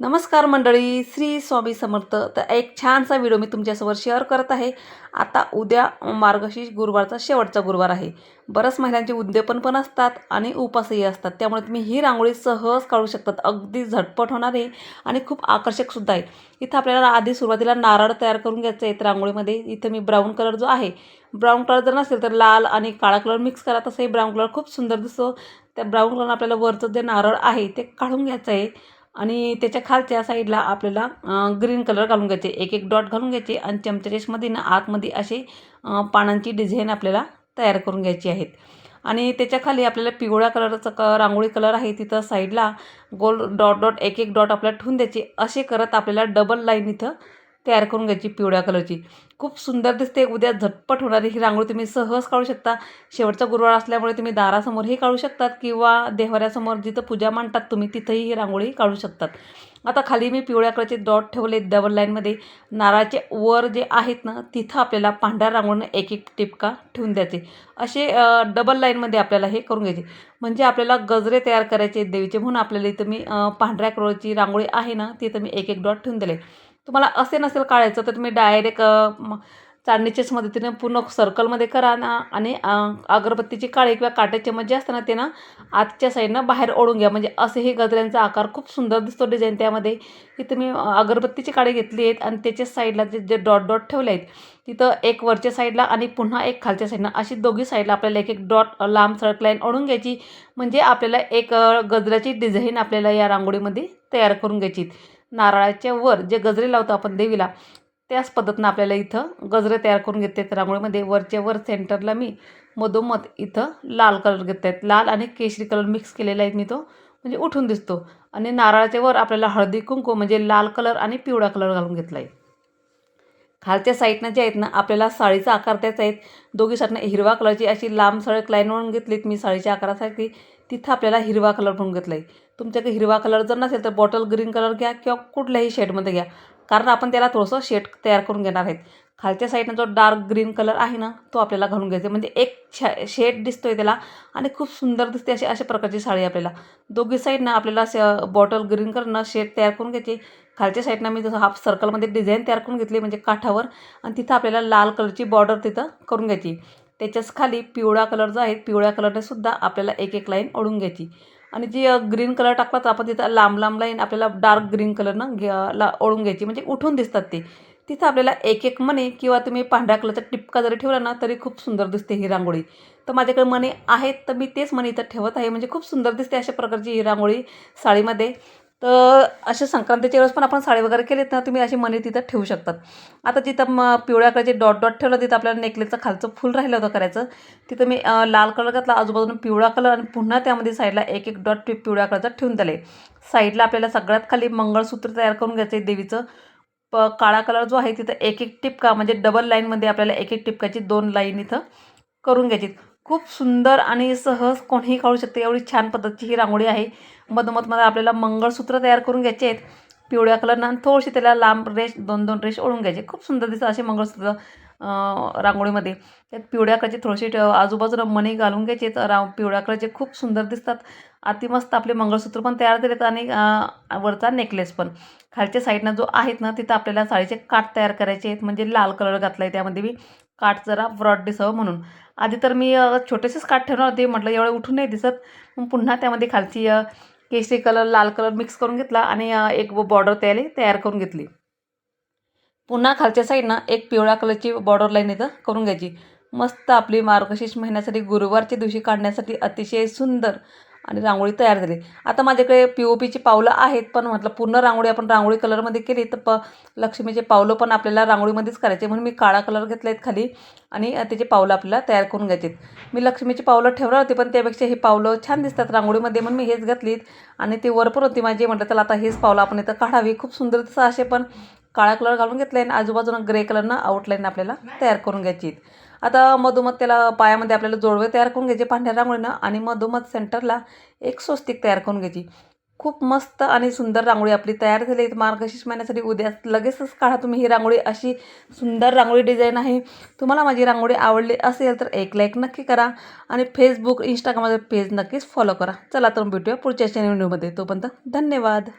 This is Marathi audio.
नमस्कार मंडळी, श्री स्वामी समर्थ. तर एक छानसा व्हिडिओ मी तुमच्यासोबत शेअर करत आहे. आता उद्या मार्गशीर्ष गुरुवारचा शेवटचा गुरुवार आहे. बऱ्याच महिलांचे उद्यापन पण असतात आणि उपासही असतात. त्यामुळे तुम्ही ही रांगोळी सहज काढू शकतात. अगदी झटपट होणार आहे आणि खूप आकर्षकसुद्धा आहे. इथं आपल्याला आधी सुरुवातीला नारळ तयार करून घ्यायचे आहेत रांगोळीमध्ये. इथं मी ब्राऊन कलर जो आहे, ब्राऊन कलर जर नसेल तर लाल आणि काळा कलर मिक्स करा. तसंही ब्राऊन कलर खूप सुंदर दिसतो. त्या ब्राऊन कलर आपल्याला वरचं जे नारळ आहे ते काढून घ्यायचं आहे आणि त्याच्या खालच्या साईडला आपल्याला ग्रीन कलर घालून घ्यायचे. एक एक डॉट घालून घ्यायचे आणि चमच्याच्यामध्ये ना आतमध्ये असे पानांची डिझाईन आपल्याला तयार करून घ्यायची आहेत. आणि त्याच्या खाली आपल्याला पिवळ्या कलरचा रांगोळी कलर आहे, तिथं साईडला गोल डॉट डॉट एक एक डॉट आपल्याला ठेवून द्यायचे. असे करत आपल्याला डबल लाईन इथं तयार करून घ्यायची पिवळ्या कलरची. खूप सुंदर दिसते. उद्या झटपट होणारी ही रांगोळी तुम्ही सहज काढू शकता. शेवटचा गुरुवार असल्यामुळे तुम्ही दारासमोरही काढू शकतात किंवा देव्हाऱ्यासमोर जिथं पूजा मांडतात तुम्ही तिथंही ही रांगोळी काढू शकतात. आता खाली मी पिवळ्या कलरचे डॉट ठेवले डबल लाईनमध्ये. नारळाचे वर जे आहेत ना तिथं आपल्याला पांढऱ्या रांगोळीनं एक एक टिपका ठेवून द्यायचे. असे डबल लाईनमध्ये आपल्याला हे करून घ्यायचे. म्हणजे आपल्याला गजरे तयार करायचे देवीचे, म्हणून आपल्याला इथं मी पांढऱ्या कलरची रांगोळी आहे ना तिथं मी एक एक डॉट ठेवून दिले. तुम्हाला असे नसेल काढायचं तर तुम्ही डायरेक्ट चाळणीच्याच मदतीने पूर्ण सर्कलमध्ये करा ना आणि अगरबत्तीची काळी किंवा काट्याचे चमच जे असतं ना ते ना आतच्या साईडनं बाहेर ओढून घ्या. म्हणजे असेही गजऱ्यांचा आकार खूप सुंदर दिसतो डिझाईन त्यामध्ये. इथं मी अगरबत्तीची काळी घेतली आहेत आणि त्याच्या साईडला जे डॉट डॉट ठेवले आहेत तिथं एक वरच्या साईडला आणि पुन्हा एक खालच्या साईडनं अशी दोघी साईडला आपल्याला एक एक डॉट लांब सडक लाईन ओढून घ्यायची. म्हणजे आपल्याला एक गजऱ्याची डिझाईन आपल्याला या रांगोळीमध्ये तयार करून घ्यायची. नारळाच्या वर जे गजरे लावतो आपण देवीला त्याच पद्धतीनं आपल्याला इथं गजरे तयार करून घेते. रांगोळीमध्ये वरच्या वर सेंटरला मी मधोमध इथं लाल कलर घेत आहेत. लाल आणि केशरी कलर मिक्स केलेला आहे मी तो, म्हणजे उठून दिसतो. आणि नारळाच्या वर आपल्याला हळदी कुंकू म्हणजे लाल कलर आणि पिवळा कलर घालून घेतला आहे. खालच्या साईडनं जे आहेत ना आपल्याला साडीचा आकार द्यायचा आहे. दोघी साईडनं हिरवा कलरची अशी लांब सडक लाईन म्हणून घेतलीत मी साडीच्या आकारासाठी. तिथं आपल्याला हिरवा कलर म्हणून घेतला आहे. तुमच्याकडे हिरवा कलर जर नसेल तर बॉटल ग्रीन कलर घ्या किंवा कुठल्याही शेडमध्ये घ्या, कारण आपण त्याला थोडंसं शेड तयार करून घेणार आहेत. खालच्या साईडनं जो डार्क ग्रीन कलर आहे ना तो आपल्याला घालून घ्यायचा, म्हणजे एक शेड दिसतोय त्याला आणि खूप सुंदर दिसते. अशा प्रकारची साडी आपल्याला दोघी साईडनं आपल्याला बॉटल ग्रीन कलरनं शेड तयार करून घ्यायची. खालच्या साईडनं मी जसं हाफ सर्कलमध्ये डिझाईन तयार करून घेतली म्हणजे काठावर, आणि तिथं आपल्याला लाल कलरची बॉर्डर तिथं करून घ्यायची. त्याच्याच खाली पिवळा कलर जो आहे पिवळ्या कलरने सुद्धा आपल्याला एक एक लाईन ओढून घ्यायची. आणि जी ग्रीन कलर टाकला तर आपण तिथं लांब लांब लाईन आपल्याला डार्क ग्रीन कलरनं ओढून घ्यायची, म्हणजे उठून दिसतात ते. तिथं आपल्याला एक एक मणी किंवा तुम्ही पांढऱ्या कलरचा टिपका जरी ठेवला ना तरी खूप सुंदर दिसते ही रांगोळी. तर माझ्याकडे मणी आहेत तर मी तेच मणी इथं ठेवत आहे, म्हणजे खूप सुंदर दिसते अशा प्रकारची ही रांगोळी साडीमध्ये. तर अशा संक्रांतीच्या वेळेस पण आपण साडी वगैरे केलीत ना तुम्ही अशी मणी तिथं ठेवू शकतात. आता जिथं पिवळ्या कलरचे डॉट डॉट ठेवलं तिथं आपल्याला नेकलेसचं खालचं फुल राहिलं होतं करायचं. तिथं मी लाल कलर घातला, आजूबाजूला पिवळा कलर आणि पुन्हा त्यामध्ये साईडला एक एक डॉट पिवळ्या कलरचा ठेवून दिले. साईडला आपल्याला सगळ्यात खाली मंगळसूत्र तयार करून घ्यायचं आहे देवीचं. काळा कलर जो आहे तिथं एक एक टिपका म्हणजे डबल लाईनमध्ये आपल्याला एक एक टिपकाची 2 लाईन इथं करून घ्यायची. खूप सुंदर आणि सहज कोणीही काढू शकते एवढी छान पद्धतीची ही रांगोळी आहे. मधोमधमध्ये आपल्याला मंगळसूत्र तयार करून घ्यायचे आहेत पिवळ्या कलरनं आणि थोडीशी त्याला लांब रेष 2-2 रेष ओढून घ्यायचे. खूप सुंदर दिसतं असे मंगळसूत्र रांगोळीमध्ये. त्यात पिवळ्या कलरची थोडीशी आजूबाजूला मणी घालून घ्यायचे. पिवळ्या कलरचे खूप सुंदर दिसतात. अतिमस्त आपले मंगळसूत्र पण तयार झालेत आणि वरचा नेकलेस पण. खालच्या साईडनं जो आहेत ना तिथं आपल्याला साडीचे काठ तयार करायचे आहेत, म्हणजे लाल कलर घातला आहे त्यामध्ये मी, काठ जरा ब्रॉड दिसावं म्हणून. आधी तर मी छोटेसेच काठ ठेवणार होते, म्हटलं एवढं उठून नाही दिसत. मग पुन्हा त्यामध्ये खालची केशरी कलर लाल कलर मिक्स करून घेतला आणि एक बॉर्डर तयार करून घेतली. पुन्हा खालच्या साईडनं एक पिवळ्या कलरची बॉर्डर लाईन इथं करून घ्यायची. मस्त आपली मार्गशीर्ष महिन्यासाठी गुरुवारच्या दिवशी काढण्यासाठी अतिशय सुंदर आणि रांगोळी तयार झाली. आता माझ्याकडे POPची पावलं आहेत, पण म्हटलं पूर्ण रांगोळी आपण रांगोळी कलरमध्ये केली तर लक्ष्मीचे पावलं पण आपल्याला रांगोळीमध्येच करायचे, म्हणून मी काळा कलर घेतला आहेत खाली आणि त्याचे पावलं आपल्याला तयार करून घ्यायचे. मी लक्ष्मीची पावलं ठेवणार होती पण त्यापेक्षा हे पावलं छान दिसतात रांगोळीमध्ये म्हणून मी हेच घातलीत. आणि ते वरपर होती माझी, म्हटलं त्याला आता हेच पावलं आपण इथं काढावी. खूप सुंदर दिसतं असे पण काळा कलर घालून घेतला आहे आणि आजूबाजूनं ग्रे कलरनं आउटलाईन आपल्याला तयार करून घ्यायची. आता मधोमध त्याला पायामध्ये आपल्याला जोडवे तयार करून घ्यायचे पांढऱ्या रांगोळीनं आणि मधोमध सेंटरला एक स्वस्तिक तयार करून घ्यायची. खूप मस्त आणि सुंदर रांगोळी आपली तयार झाली. मार्गशीर्ष महिन्यासाठी उद्या लगेचच काढा तुम्ही ही रांगोळी. अशी सुंदर रांगोळी डिझाईन आहे. तुम्हाला माझी रांगोळी आवडली असेल तर एक लाईक नक्की करा आणि फेसबुक इंस्टाग्राममध्ये पेज नक्कीच फॉलो करा. चला तर भेटूया पुढच्या व्हिडिओमध्ये. तोपर्यंत धन्यवाद.